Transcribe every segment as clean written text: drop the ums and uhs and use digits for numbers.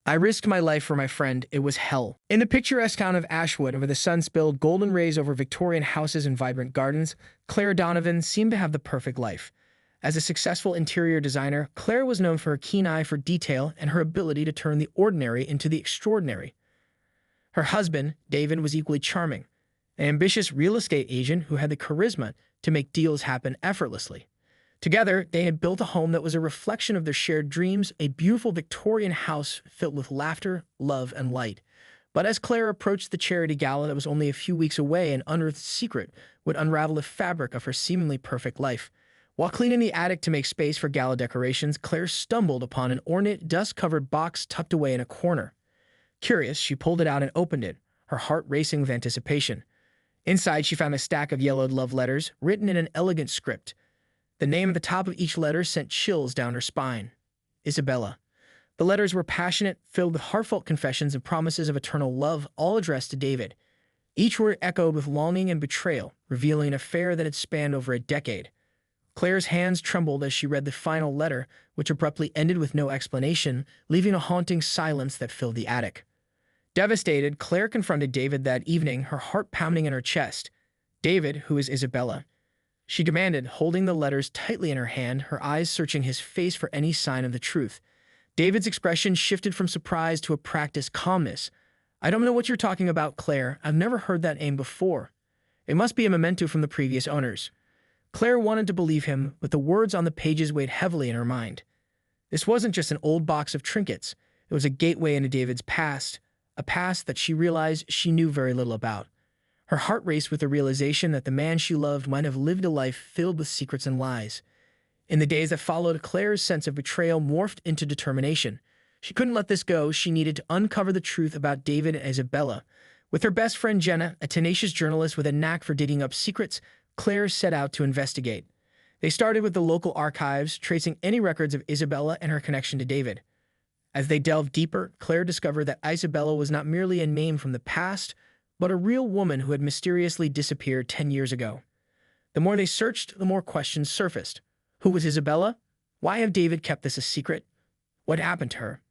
I risked my life for my friend. It was hell. In the picturesque town of Ashwood, where the sun spilled golden rays over Victorian houses and vibrant gardens, Claire Donovan seemed to have the perfect life. As a successful interior designer, Claire was known for her keen eye for detail and her ability to turn the ordinary into the extraordinary. Her husband, David, was equally charming, an ambitious real estate agent who had the charisma to make deals happen effortlessly. Together, they had built a home that was a reflection of their shared dreams, a beautiful Victorian house filled with laughter, love, and light. But as Claire approached the charity gala that was only a few weeks away, an unearthed secret would unravel the fabric of her seemingly perfect life. While cleaning the attic to make space for gala decorations, Claire stumbled upon an ornate, dust-covered box tucked away in a corner. Curious, she pulled it out and opened it, her heart racing with anticipation. Inside, she found a stack of yellowed love letters, written in an elegant script. The name at the top of each letter sent chills down her spine. Isabella. The letters were passionate, filled with heartfelt confessions and promises of eternal love, all addressed to David. Each word echoed with longing and betrayal, revealing an affair that had spanned over a decade. Claire's hands trembled as she read the final letter, which abruptly ended with no explanation, leaving a haunting silence that filled the attic. Devastated, Claire confronted David that evening, her heart pounding in her chest. David, who is Isabella? She demanded, holding the letters tightly in her hand, her eyes searching his face for any sign of the truth. David's expression shifted from surprise to a practiced calmness. I don't know what you're talking about, Claire. I've never heard that name before. It must be a memento from the previous owners. Claire wanted to believe him, but the words on the pages weighed heavily in her mind. This wasn't just an old box of trinkets. It was a gateway into David's past, a past that she realized she knew very little about. Her heart raced with the realization that the man she loved might have lived a life filled with secrets and lies. In the days that followed, Claire's sense of betrayal morphed into determination. She couldn't let this go. She needed to uncover the truth about David and Isabella. With her best friend Jenna, a tenacious journalist with a knack for digging up secrets, Claire set out to investigate. They started with the local archives, tracing any records of Isabella and her connection to David. As they delved deeper, Claire discovered that Isabella was not merely a name from the past, but a real woman who had mysteriously disappeared 10 years ago. The more they searched, the more questions surfaced. Who was Isabella? Why have David kept this a secret? What happened to her?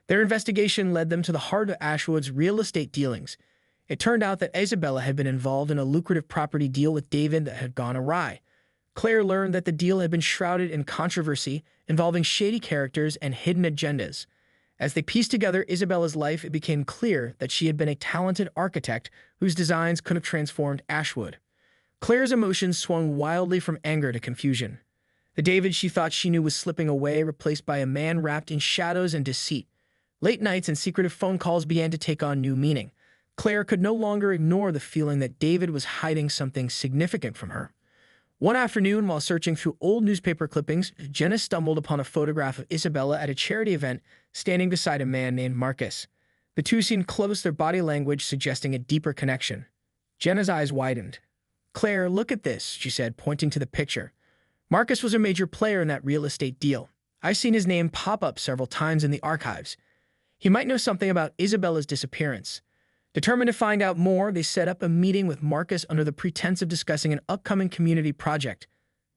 Their investigation led them to the heart of Ashwood's real estate dealings. It turned out that Isabella had been involved in a lucrative property deal with David that had gone awry. Claire learned that the deal had been shrouded in controversy, involving shady characters and hidden agendas. As they pieced together Isabella's life, it became clear that she had been a talented architect whose designs could have transformed Ashwood. Claire's emotions swung wildly from anger to confusion. The David she thought she knew was slipping away, replaced by a man wrapped in shadows and deceit. Late nights and secretive phone calls began to take on new meaning. Claire could no longer ignore the feeling that David was hiding something significant from her. One afternoon, while searching through old newspaper clippings, Jenna stumbled upon a photograph of Isabella at a charity event, standing beside a man named Marcus. The two seemed close, their body language suggesting a deeper connection. Jenna's eyes widened. "Claire, look at this," she said, pointing to the picture. Marcus was a major player in that real estate deal. I've seen his name pop up several times in the archives. He might know something about Isabella's disappearance. Determined to find out more, they set up a meeting with Marcus under the pretense of discussing an upcoming community project.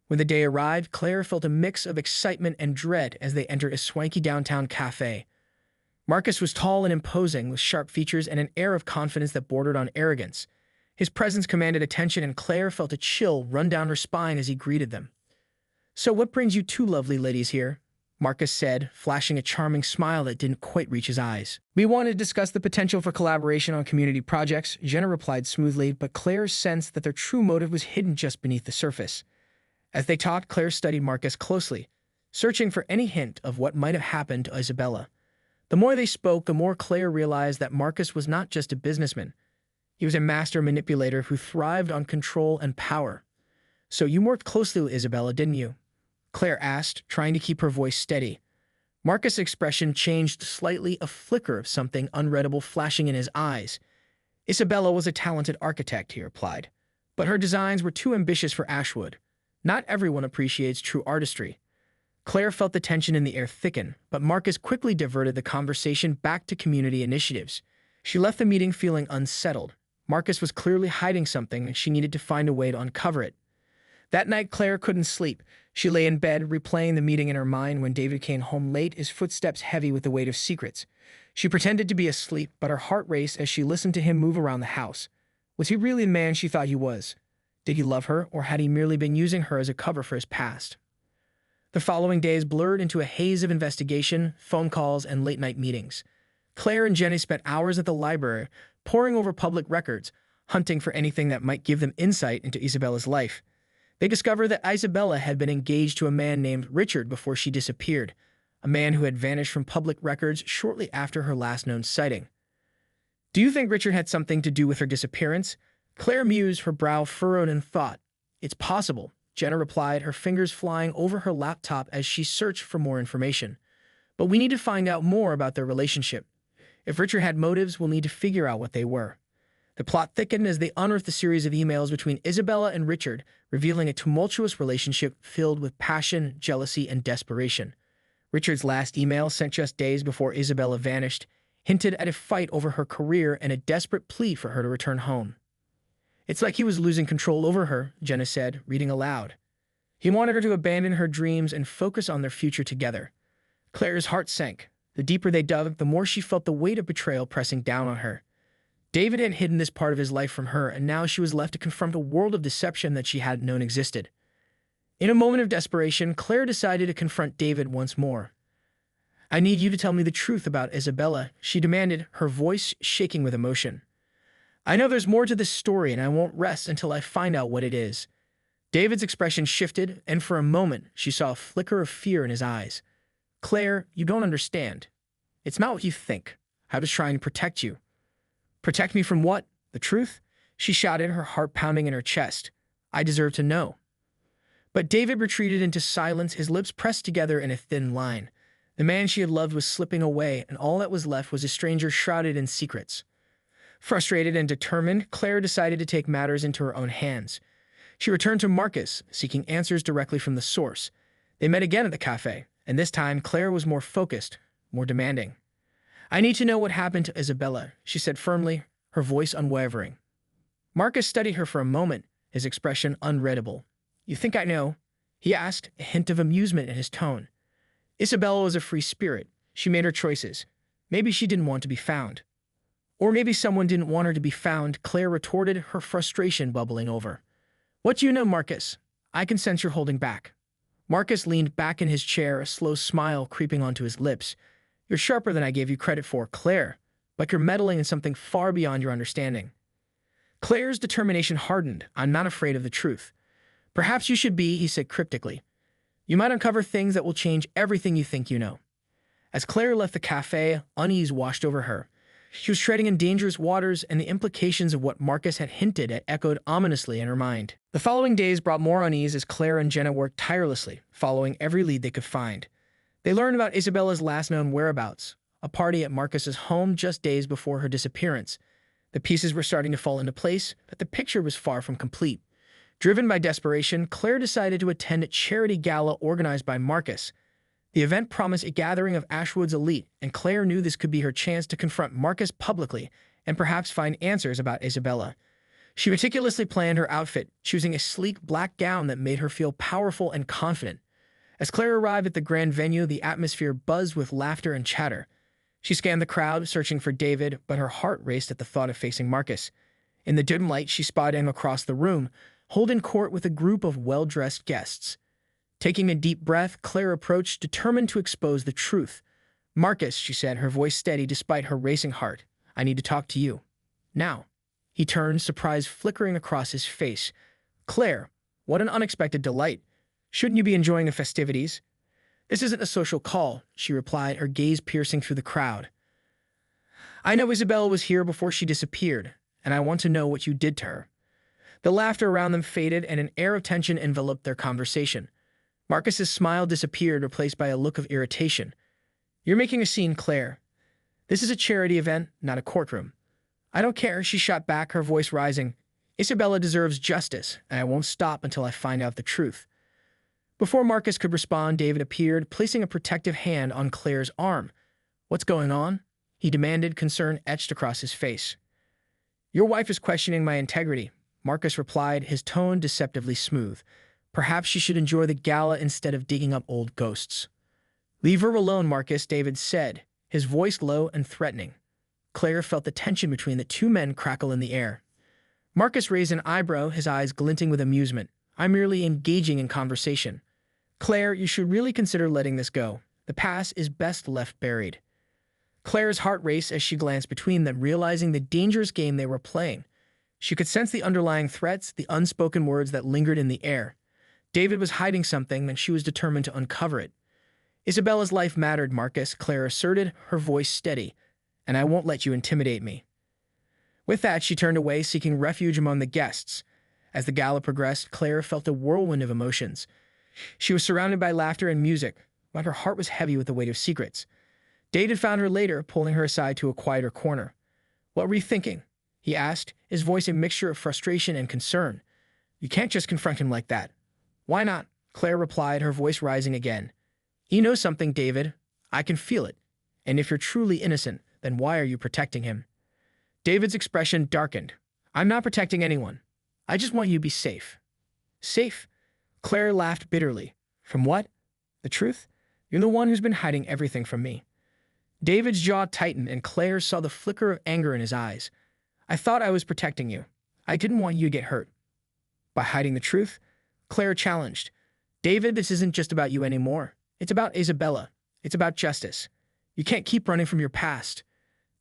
When the day arrived, Claire felt a mix of excitement and dread as they entered a swanky downtown cafe. Marcus was tall and imposing, with sharp features and an air of confidence that bordered on arrogance. His presence commanded attention, and Claire felt a chill run down her spine as he greeted them. "So what brings you two lovely ladies here?" Marcus said, flashing a charming smile that didn't quite reach his eyes. "We want to discuss the potential for collaboration on community projects," Jenna replied smoothly, but Claire sensed that their true motive was hidden just beneath the surface. As they talked, Claire studied Marcus closely, searching for any hint of what might have happened to Isabella. The more they spoke, the more Claire realized that Marcus was not just a businessman. He was a master manipulator who thrived on control and power. "So you worked closely with Isabella, didn't you?" Claire asked, trying to keep her voice steady. Marcus' expression changed slightly, a flicker of something unreadable flashing in his eyes. "Isabella was a talented architect," he replied, "but her designs were too ambitious for Ashwood. Not everyone appreciates true artistry." Claire felt the tension in the air thicken, but Marcus quickly diverted the conversation back to community initiatives. She left the meeting feeling unsettled. Marcus was clearly hiding something, and she needed to find a way to uncover it. That night, Claire couldn't sleep. She lay in bed, replaying the meeting in her mind when David came home late, his footsteps heavy with the weight of secrets. She pretended to be asleep, but her heart raced as she listened to him move around the house. Was he really the man she thought he was? Did he love her, or had he merely been using her as a cover for his past? The following days blurred into a haze of investigation, phone calls, and late-night meetings. Claire and Jenny spent hours at the library, poring over public records, hunting for anything that might give them insight into Isabella's life. They discovered that Isabella had been engaged to a man named Richard before she disappeared, a man who had vanished from public records shortly after her last known sighting. Do you think Richard had something to do with her disappearance? Claire mused, her brow furrowed in thought. It's possible, Jenna replied, her fingers flying over her laptop as she searched for more information. But we need to find out more about their relationship. If Richard had motives, we'll need to figure out what they were. The plot thickened as they unearthed a series of emails between Isabella and Richard, revealing a tumultuous relationship filled with passion, jealousy, and desperation. Richard's last email, sent just days before Isabella vanished, hinted at a fight over her career and a desperate plea for her to return home. It's like he was losing control over her, Jenna said, reading aloud. He wanted her to abandon her dreams and focus on their future together. Claire's heart sank. The deeper they dug, the more she felt the weight of betrayal pressing down on her. David had hidden this part of his life from her, and now she was left to confront a world of deception that she hadn't known existed. In a moment of desperation, Claire decided to confront David once more. I need you to tell me the truth about Isabella, she demanded, her voice shaking with emotion. I know there's more to this story, and I won't rest until I find out what it is. David's expression shifted, and for a moment, she saw a flicker of fear in his eyes. Claire, you don't understand. It's not what you think. I was trying to protect you. Protect me from what? The truth? She shouted, her heart pounding in her chest. I deserve to know. But David retreated into silence, his lips pressed together in a thin line. The man she had loved was slipping away, and all that was left was a stranger shrouded in secrets. Frustrated and determined, Claire decided to take matters into her own hands. She returned to Marcus, seeking answers directly from the source. They met again at the cafe, and this time Claire was more focused, more demanding. I need to know what happened to Isabella, she said firmly, her voice unwavering. Marcus studied her for a moment, his expression unreadable. You think I know? He asked, a hint of amusement in his tone. Isabella was a free spirit. She made her choices. Maybe she didn't want to be found. Or maybe someone didn't want her to be found, Claire retorted, her frustration bubbling over. What do you know, Marcus? I can sense you're holding back. Marcus leaned back in his chair, a slow smile creeping onto his lips. You're sharper than I gave you credit for, Claire, but you're meddling in something far beyond your understanding. Claire's determination hardened. I'm not afraid of the truth. Perhaps you should be, he said cryptically. You might uncover things that will change everything you think you know. As Claire left the cafe, unease washed over her. She was treading in dangerous waters, and the implications of what Marcus had hinted at echoed ominously in her mind. The following days brought more unease as Claire and Jenna worked tirelessly, following every lead they could find. They learned about Isabella's last known whereabouts, a party at Marcus's home just days before her disappearance. The pieces were starting to fall into place, but the picture was far from complete. Driven by desperation, Claire decided to attend a charity gala organized by Marcus. The event promised a gathering of Ashwood's elite, and Claire knew this could be her chance to confront Marcus publicly and perhaps find answers about Isabella. She meticulously planned her outfit, choosing a sleek black gown that made her feel powerful and confident. As Claire arrived at the grand venue, the atmosphere buzzed with laughter and chatter. She scanned the crowd, searching for David, but her heart raced at the thought of facing Marcus. In the dim light, she spotted him across the room, holding court with a group of well-dressed guests. Taking a deep breath, Claire approached, determined to expose the truth. Marcus, she said, her voice steady despite her racing heart, I need to talk to you. Now. He turned, surprise flickering across his face. Claire, what an unexpected delight. Shouldn't you be enjoying the festivities? This isn't a social call, she replied, her gaze piercing through the crowd. I know Isabella was here before she disappeared, and I want to know what you did to her. The laughter around them faded, and an air of tension enveloped their conversation. Marcus's smile disappeared, replaced by a look of irritation. You're making a scene, Claire. This is a charity event, not a courtroom. I don't care, she shot back, her voice rising. Isabella deserves justice, and I won't stop until I find out the truth. Before Marcus could respond, David appeared, placing a protective hand on Claire's arm. What's going on? He demanded, concern etched across his face. Your wife is questioning my integrity, Marcus replied, his tone deceptively smooth. Perhaps she should enjoy the gala instead of digging up old ghosts. Leave her alone, Marcus, David said, his voice low and threatening. Claire felt the tension between the two men crackle in the air. Marcus raised an eyebrow, his eyes glinting with amusement. "I'm merely engaging in conversation. Claire, you should really consider letting this go. The past is best left buried." Claire's heart raced as she glanced between them, realizing the dangerous game they were playing. She could sense the underlying threats, the unspoken words that lingered in the air. David was hiding something, and she was determined to uncover it. "Isabella's life mattered, Marcus," Claire asserted, her voice steady, "and I won't let you intimidate me." With that, she turned away, seeking refuge among the guests. As the gala progressed, Claire felt a whirlwind of emotions. She was surrounded by laughter and music, but her heart was heavy with the weight of secrets. David found her later, pulling her aside to a quieter corner. "What were you thinking?" he asked, his voice a mixture of frustration and concern. "You can't just confront him like that." "Why not?" Claire replied, her voice rising again. "He knows something, David. I can feel it. And if you're truly innocent, then why are you protecting him?" David's expression darkened. "I'm not protecting anyone. I just want you to be safe." "Safe?" Claire laughed bitterly. "From what? The truth? You're the one who's been hiding everything from me." David's jaw tightened, and Claire saw the flicker of anger in his eyes. "I thought I was protecting you. I didn't want you to get hurt." "By hiding the truth?" Claire challenged. "David, this isn't just about you anymore. It's about Isabella. It's about justice. You can't keep running from your past."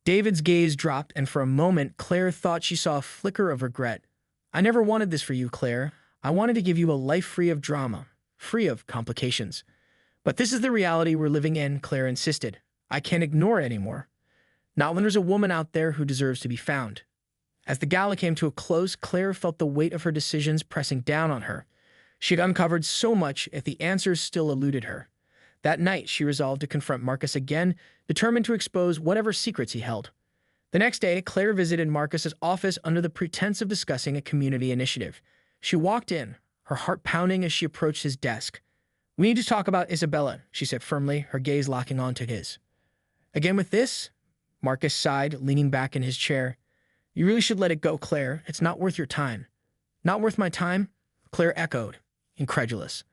David's gaze dropped, and for a moment, Claire thought she saw a flicker of regret. "I never wanted this for you, Claire. I wanted to give you a life free of drama, free of complications. But this is the reality we're living in," Claire insisted. "I can't ignore it anymore. Not when there's a woman out there who deserves to be found." As the gala came to a close, Claire felt the weight of her decisions pressing down on her. She had uncovered so much, yet the answers still eluded her. That night, she resolved to confront Marcus again, determined to expose whatever secrets he held. The next day, Claire visited Marcus's office under the pretense of discussing a community initiative. She walked in, her heart pounding as she approached his desk. "We need to talk about Isabella," she said firmly, her gaze locking onto his. "Again with this?" Marcus sighed, leaning back in his chair. "You really should let it go, Claire. It's not worth your time." "Not worth my time?" Claire echoed, incredulous.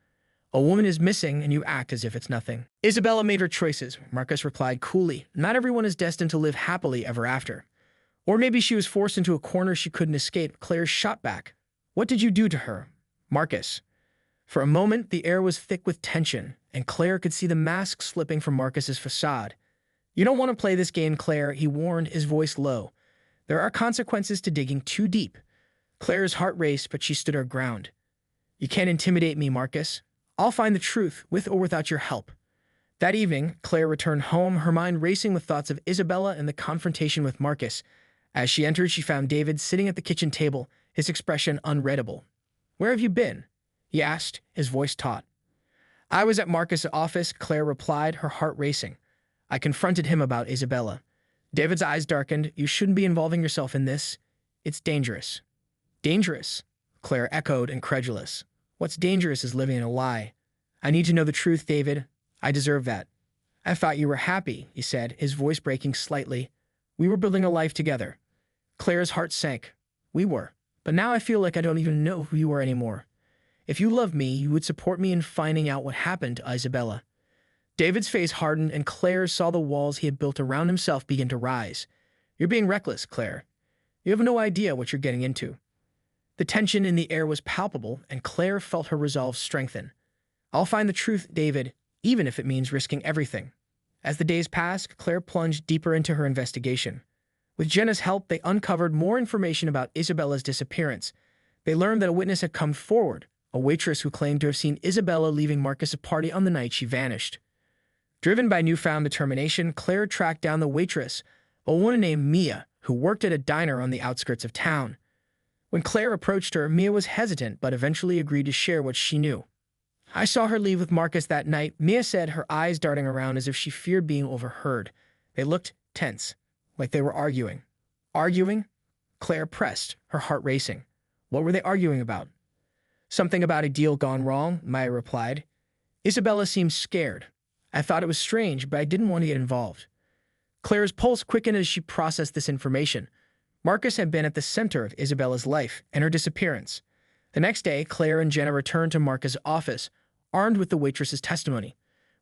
"A woman is missing, and you act as if it's nothing." "Isabella made her choices," Marcus replied coolly. "Not everyone is destined to live happily ever after. Or maybe she was forced into a corner she couldn't escape." Claire shot back. "What did you do to her?" "Marcus." For a moment, the air was thick with tension, and Claire could see the mask slipping from Marcus's facade. "You don't want to play this game, Claire," he warned, his voice low. "There are consequences to digging too deep." Claire's heart raced, but she stood her ground. "You can't intimidate me, Marcus. I'll find the truth, with or without your help." That evening, Claire returned home, her mind racing with thoughts of Isabella and the confrontation with Marcus. As she entered, she found David sitting at the kitchen table, his expression unreadable. "Where have you been?" he asked, his voice taut. "I was at Marcus' office," Claire replied, her heart racing. "I confronted him about Isabella." David's eyes darkened. "You shouldn't be involving yourself in this. It's dangerous." "Dangerous?" Claire echoed, incredulous. "What's dangerous is living in a lie. I need to know the truth, David. I deserve that." "I thought you were happy," he said, his voice breaking slightly. "We were building a life together." Claire's heart sank. "We were. But now I feel like I don't even know who you are anymore. If you loved me, you would support me in finding out what happened to Isabella." David's face hardened, and Claire saw the walls he had built around himself begin to rise. "You're being reckless, Claire. You have no idea what you're getting into." The tension in the air was palpable, and Claire felt her resolve strengthen. "I'll find the truth, David, even if it means risking everything." As the days passed, Claire plunged deeper into her investigation. With Jenna's help, they uncovered more information about Isabella's disappearance. They learned that a witness had come forward, a waitress who claimed to have seen Isabella leaving Marcus' party on the night she vanished. Driven by newfound determination, Claire tracked down the waitress, a woman named Mia, who worked at a diner on the outskirts of town. When Claire approached her, Mia was hesitant but eventually agreed to share what she knew. "I saw her leave with Marcus that night," Mia said, her eyes darting around as if she feared being overheard. They looked tense, like they were arguing. "Arguing?" Claire pressed, her heart racing. "What were they arguing about?" "Something about a deal gone wrong," Mia replied. "Isabella seemed scared. I thought it was strange, but I didn't want to get involved." Claire's pulse quickened as she processed this information. Marcus had been at the center of Isabella's life and her disappearance. The next day, Claire and Jenna returned to Marcus' office, armed with the waitress's testimony.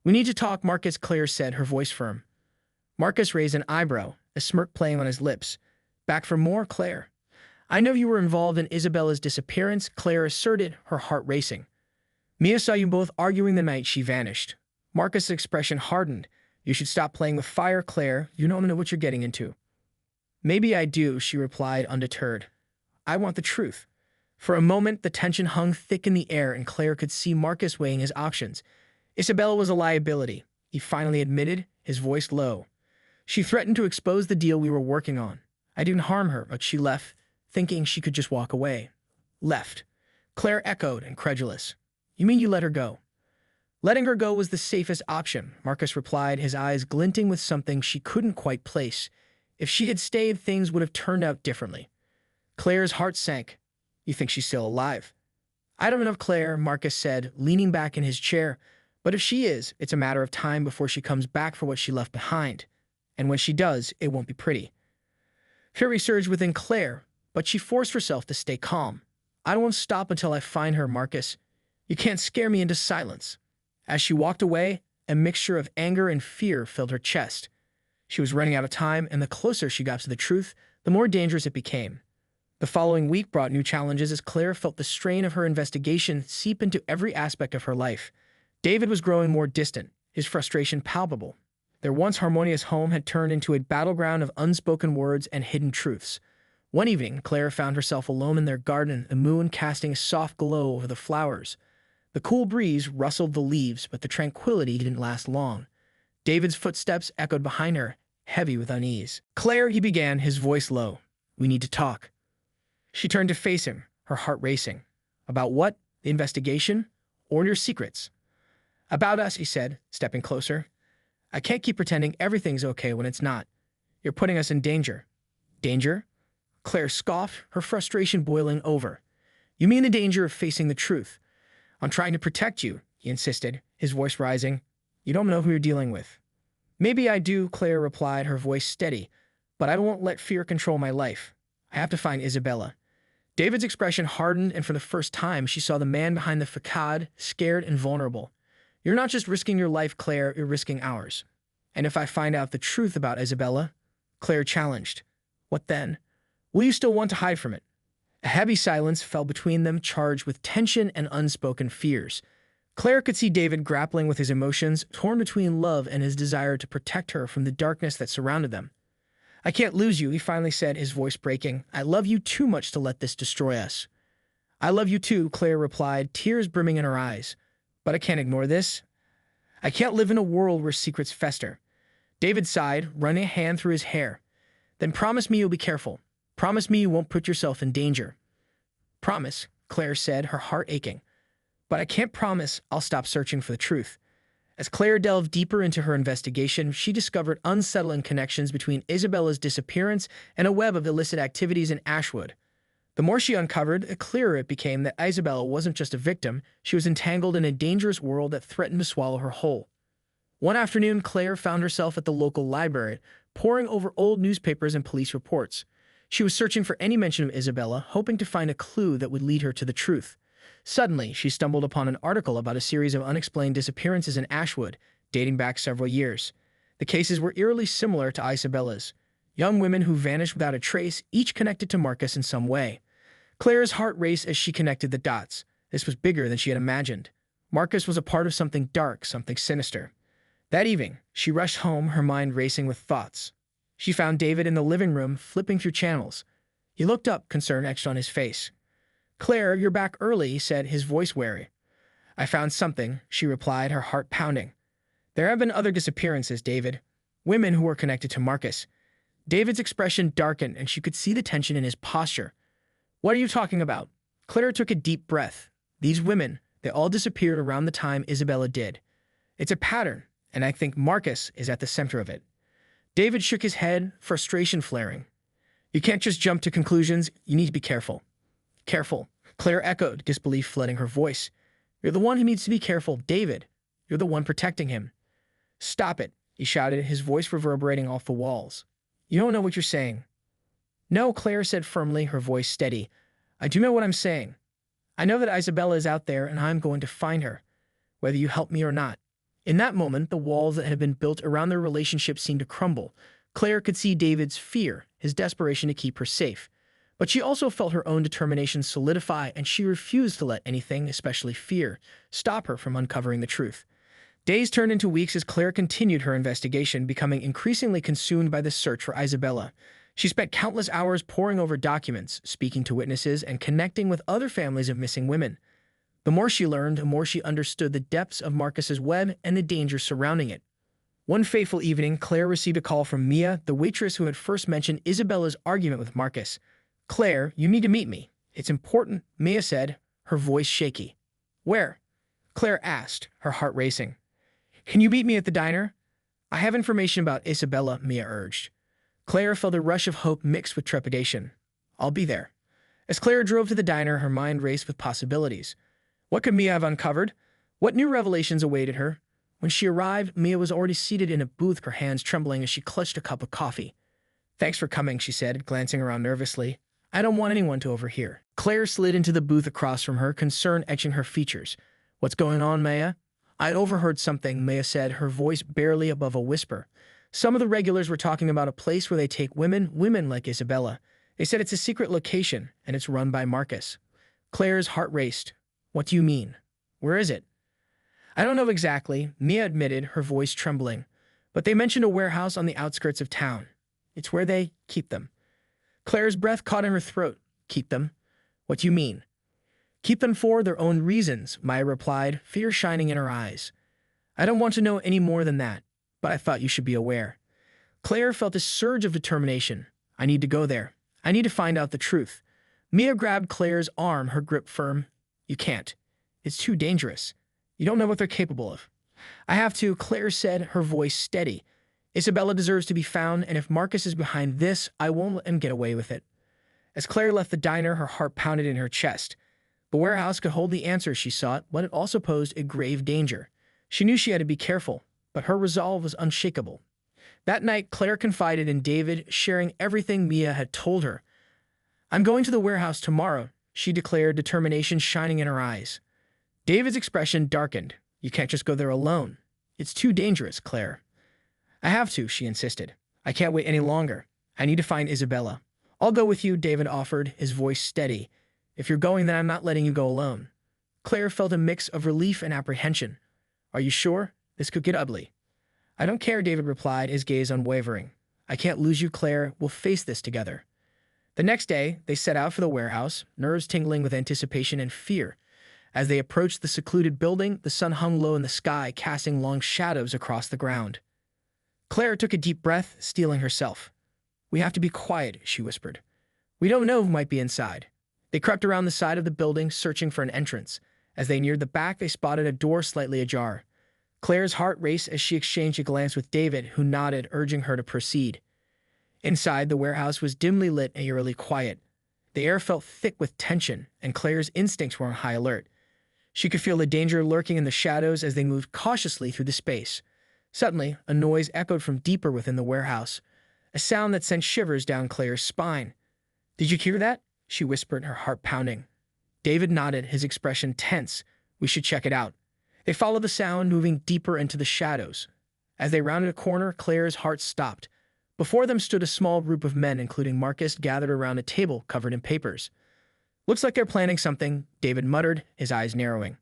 "We need to talk, Marcus," Claire said, her voice firm. Marcus raised an eyebrow, a smirk playing on his lips. Back for more, Claire? I know you were involved in Isabella's disappearance, Claire asserted, her heart racing. Mia saw you both arguing the night she vanished. Marcus' expression hardened. You should stop playing with fire, Claire. You don't know what you're getting into. Maybe I do, she replied, undeterred. I want the truth. For a moment, the tension hung thick in the air, and Claire could see Marcus weighing his options. Isabella was a liability, he finally admitted, his voice low. She threatened to expose the deal we were working on. I didn't harm her, but she left, thinking she could just walk away. Left. Claire echoed, incredulous. You mean you let her go? Letting her go was the safest option, Marcus replied, his eyes glinting with something she couldn't quite place. If she had stayed, things would have turned out differently. Claire's heart sank. You think she's still alive? I don't know if Claire, Marcus said, leaning back in his chair. But if she is, it's a matter of time before she comes back for what she left behind. And when she does, it won't be pretty. Fury surged within Claire, but she forced herself to stay calm. I won't stop until I find her, Marcus. You can't scare me into silence. As she walked away, a mixture of anger and fear filled her chest. She was running out of time, and the closer she got to the truth, the more dangerous it became. The following week brought new challenges as Claire felt the strain of her investigation seep into every aspect of her life. David was growing more distant, his frustration palpable. Their once harmonious home had turned into a battleground of unspoken words and hidden truths. One evening, Claire found herself alone in their garden, the moon casting a soft glow over the flowers. The cool breeze rustled the leaves, but the tranquility didn't last long. David's footsteps echoed behind her, heavy with unease. Claire, he began, his voice low. We need to talk. She turned to face him, her heart racing. About what? The investigation? Or your secrets? About us, he said, stepping closer. I can't keep pretending everything's okay when it's not. You're putting us in danger. Danger? Claire scoffed, her frustration boiling over. You mean the danger of facing the truth? I'm trying to protect you, he insisted, his voice rising. You don't know who you're dealing with. Maybe I do, Claire replied, her voice steady, but I won't let fear control my life. I have to find Isabella. David's expression hardened, and for the first time, she saw the man behind the facade, scared and vulnerable. You're not just risking your life, Claire, you're risking ours. And if I find out the truth about Isabella? Claire challenged. What then? Will you still want to hide from it? A heavy silence fell between them, charged with tension and unspoken fears. Claire could see David grappling with his emotions, torn between love and his desire to protect her from the darkness that surrounded them. I can't lose you, he finally said, his voice breaking. I love you too much to let this destroy us. I love you too, Claire replied, tears brimming in her eyes. But I can't ignore this. I can't live in a world where secrets fester. David sighed, running a hand through his hair. Then promise me you'll be careful. Promise me you won't put yourself in danger. Promise, Claire said, her heart aching. But I can't promise I'll stop searching for the truth. As Claire delved deeper into her investigation, she discovered unsettling connections between Isabella's disappearance and a web of illicit activities in Ashwood. The more she uncovered, the clearer it became that Isabella wasn't just a victim, she was entangled in a dangerous world that threatened to swallow her whole. One afternoon, Claire found herself at the local library, poring over old newspapers and police reports. She was searching for any mention of Isabella, hoping to find a clue that would lead her to the truth. Suddenly, she stumbled upon an article about a series of unexplained disappearances in Ashwood, dating back several years. The cases were eerily similar to Isabella's. Young women who vanished without a trace, each connected to Marcus in some way. Claire's heart raced as she connected the dots. This was bigger than she had imagined. Marcus was a part of something dark, something sinister. That evening, she rushed home, her mind racing with thoughts. She found David in the living room, flipping through channels. He looked up, concern etched on his face. Claire, you're back early, he said, his voice wary. I found something, she replied, her heart pounding. There have been other disappearances, David. Women who were connected to Marcus. David's expression darkened, and she could see the tension in his posture. What are you talking about? Claire took a deep breath. These women, they all disappeared around the time Isabella did. It's a pattern, and I think Marcus is at the center of it. David shook his head, frustration flaring. You can't just jump to conclusions. You need to be careful. Careful, Claire echoed, disbelief flooding her voice. You're the one who needs to be careful, David. You're the one protecting him. Stop it, he shouted, his voice reverberating off the walls. You don't know what you're saying. No, Claire said firmly, her voice steady. I do know what I'm saying. I know that Isabella is out there, and I'm going to find her, whether you help me or not. In that moment, the walls that had been built around their relationship seemed to crumble. Claire could see David's fear, his desperation to keep her safe. But she also felt her own determination solidify, and she refused to let anything, especially fear, stop her from uncovering the truth. Days turned into weeks as Claire continued her investigation, becoming increasingly consumed by the search for Isabella. She spent countless hours poring over documents, speaking to witnesses, and connecting with other families of missing women. The more she learned, the more she understood the depths of Marcus's web and the dangers surrounding it. One fateful evening, Claire received a call from Mia, the waitress who had first mentioned Isabella's argument with Marcus. "Claire, you need to meet me. It's important," Mia said, her voice shaky. "Where?" Claire asked, her heart racing. "Can you meet me at the diner?" "I have information about Isabella," Mia urged. Claire felt a rush of hope mixed with trepidation. "I'll be there." As Claire drove to the diner, her mind raced with possibilities. What could Mia have uncovered? What new revelations awaited her? When she arrived, Mia was already seated in a booth, her hands trembling as she clutched a cup of coffee. "Thanks for coming," she said, glancing around nervously. "I don't want anyone to overhear." Claire slid into the booth across from her, concern etching her features. "What's going on, Mia?" "I overheard something," Mia said, her voice barely above a whisper. "Some of the regulars were talking about a place where they take women like Isabella. They said it's a secret location, and it's run by Marcus." Claire's heart raced. "What do you mean? Where is it?" "I don't know exactly," Mia admitted, her voice trembling. "But they mentioned a warehouse on the outskirts of town. It's where they keep them." Claire's breath caught in her throat. "Keep them? What do you mean?" "Keep them for their own reasons," Maya replied, fear shining in her eyes. "I don't want to know any more than that, but I thought you should be aware." Claire felt a surge of determination. "I need to go there. I need to find out the truth." Mia grabbed Claire's arm, her grip firm. "You can't. It's too dangerous. You don't know what they're capable of." "I have to," Claire said, her voice steady. "Isabella deserves to be found, and if Marcus is behind this, I won't let him get away with it." As Claire left the diner, her heart pounded in her chest. The warehouse could hold the answers she sought, but it also posed a grave danger. She knew she had to be careful, but her resolve was unshakable. That night, Claire confided in David, sharing everything Mia had told her. "I'm going to the warehouse tomorrow," she declared, determination shining in her eyes. David's expression darkened. "You can't just go there alone. It's too dangerous, Claire." "I have to," she insisted. "I can't wait any longer. I need to find Isabella." "I'll go with you," David offered, his voice steady. "If you're going, then I'm not letting you go alone." Claire felt a mix of relief and apprehension. "Are you sure? This could get ugly." "I don't care," David replied, his gaze unwavering. "I can't lose you, Claire. We'll face this together." The next day, they set out for the warehouse, nerves tingling with anticipation and fear. As they approached the secluded building, the sun hung low in the sky, casting long shadows across the ground. Claire took a deep breath, steeling herself. "We have to be quiet," she whispered. "We don't know who might be inside." They crept around the side of the building, searching for an entrance. As they neared the back, they spotted a door slightly ajar. Claire's heart raced as she exchanged a glance with David, who nodded, urging her to proceed. Inside, the warehouse was dimly lit and eerily quiet. The air felt thick with tension, and Claire's instincts were on high alert. She could feel the danger lurking in the shadows as they moved cautiously through the space. Suddenly, a noise echoed from deeper within the warehouse, a sound that sent shivers down Claire's spine. "Did you hear that?" she whispered, her heart pounding. David nodded, his expression tense. "We should check it out." They followed the sound, moving deeper into the shadows. As they rounded a corner, Claire's heart stopped. Before them stood a small group of men, including Marcus, gathered around a table covered in papers. "Looks like they're planning something," David muttered, his eyes narrowing.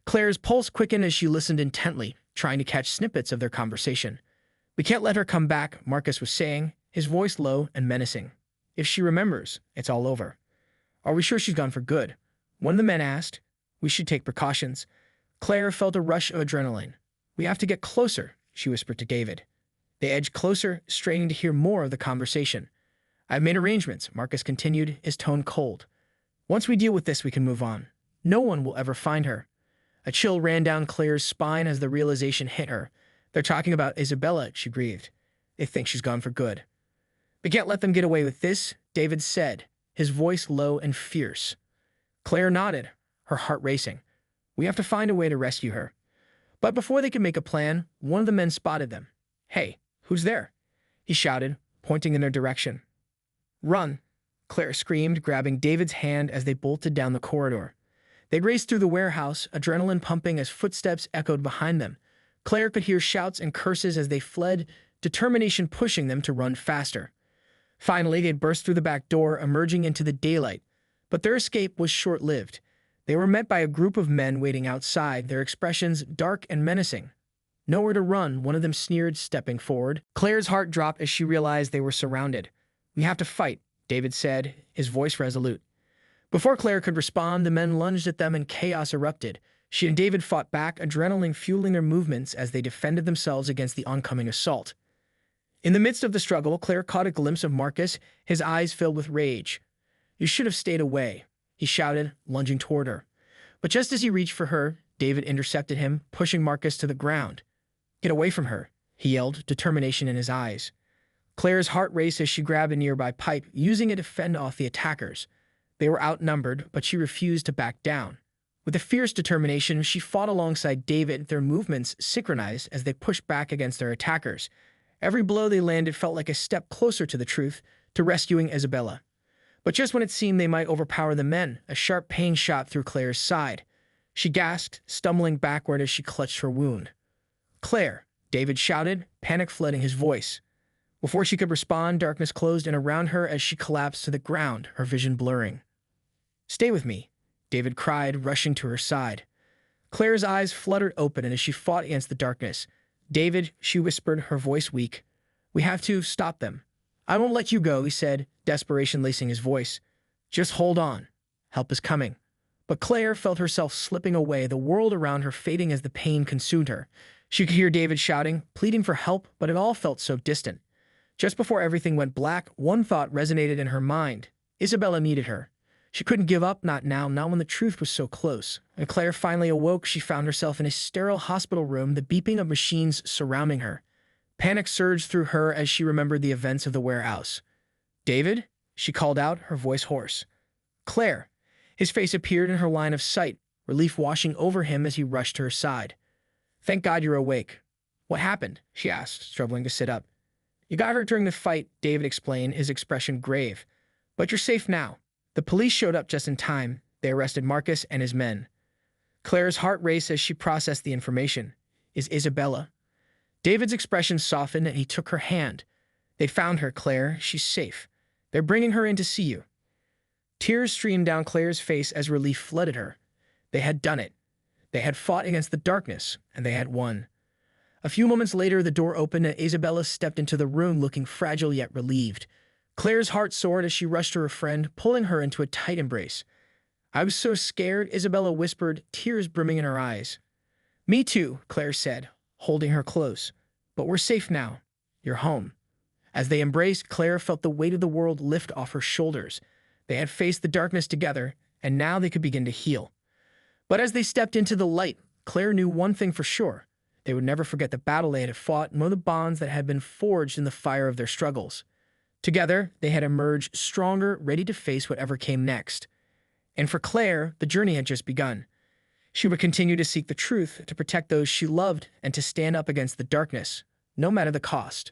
Claire's pulse quickened as she listened intently, trying to catch snippets of their conversation. "We can't let her come back," Marcus was saying, his voice low and menacing. "If she remembers, it's all over." "Are we sure she's gone for good?" one of the men asked. "We should take precautions." Claire felt a rush of adrenaline. "We have to get closer," she whispered to David. They edged closer, straining to hear more of the conversation. "I've made arrangements," Marcus continued, his tone cold. "Once we deal with this, we can move on. No one will ever find her." A chill ran down Claire's spine as the realization hit her. "They're talking about Isabella," she breathed. "They think she's gone for good." "We can't let them get away with this," David said, his voice low and fierce. Claire nodded, her heart racing. "We have to find a way to rescue her." But before they could make a plan, one of the men spotted them. "Hey, who's there?" he shouted, pointing in their direction. "Run!" Claire screamed, grabbing David's hand as they bolted down the corridor. They raced through the warehouse, adrenaline pumping as footsteps echoed behind them. Claire could hear shouts and curses as they fled, determination pushing them to run faster. Finally, they burst through the back door, emerging into the daylight. But their escape was short-lived. They were met by a group of men waiting outside, their expressions dark and menacing. Nowhere to run, one of them sneered, stepping forward. Claire's heart dropped as she realized they were surrounded. "We have to fight," David said, his voice resolute. Before Claire could respond, the men lunged at them and chaos erupted. She and David fought back, adrenaline fueling their movements as they defended themselves against the oncoming assault. In the midst of the struggle, Claire caught a glimpse of Marcus, his eyes filled with rage. "You should have stayed away," he shouted, lunging toward her. But just as he reached for her, David intercepted him, pushing Marcus to the ground. "Get away from her," he yelled, determination in his eyes. Claire's heart raced as she grabbed a nearby pipe, using it to fend off the attackers. They were outnumbered, but she refused to back down. With a fierce determination, she fought alongside David, their movements synchronized as they pushed back against their attackers. Every blow they landed felt like a step closer to the truth, to rescuing Isabella. But just when it seemed they might overpower the men, a sharp pain shot through Claire's side. She gasped, stumbling backward as she clutched her wound. "Claire!" David shouted, panic flooding his voice. Before she could respond, darkness closed in around her as she collapsed to the ground, her vision blurring. "Stay with me," David cried, rushing to her side. Claire's eyes fluttered open as she fought against the darkness. "David," she whispered, her voice weak. "We have to stop them." "I won't let you go," he said, desperation lacing his voice. "Just hold on. Help is coming." But Claire felt herself slipping away, the world around her fading as the pain consumed her. She could hear David shouting, pleading for help, but it all felt so distant. Just before everything went black, one thought resonated in her mind. Isabella needed her. She couldn't give up, not now, not when the truth was so close. When Claire finally awoke, she found herself in a sterile hospital room, the beeping of machines surrounding her. Panic surged through her as she remembered the events of the warehouse. "David?" she called out, her voice hoarse. "Claire." His face appeared in her line of sight, relief washing over him as he rushed to her side. "Thank God you're awake." "What happened?" she asked, struggling to sit up. "You got hurt during the fight," David explained, his expression grave. "But you're safe now." The police showed up just in time. They arrested Marcus and his men. Claire's heart raced as she processed the information. "Is Isabella?" David's expression softened and he took her hand. "They found her, Claire. She's safe. They're bringing her in to see you." Tears streamed down Claire's face as relief flooded her. They had done it. They had fought against the darkness, and they had won. A few moments later, the door opened and Isabella stepped into the room looking fragile yet relieved. Claire's heart soared as she rushed to her friend, pulling her into a tight embrace. "I was so scared," Isabella whispered, tears brimming in her eyes. "Me too," Claire said, holding her close. "But we're safe now. You're home." As they embraced, Claire felt the weight of the world lift off her shoulders. They had faced the darkness together, and now they could begin to heal. But as they stepped into the light, Claire knew one thing for sure. They would never forget the battle they had fought, nor the bonds that had been forged in the fire of their struggles. Together, they had emerged stronger, ready to face whatever came next. And for Claire, the journey had just begun. She would continue to seek the truth, to protect those she loved, and to stand up against the darkness, no matter the cost.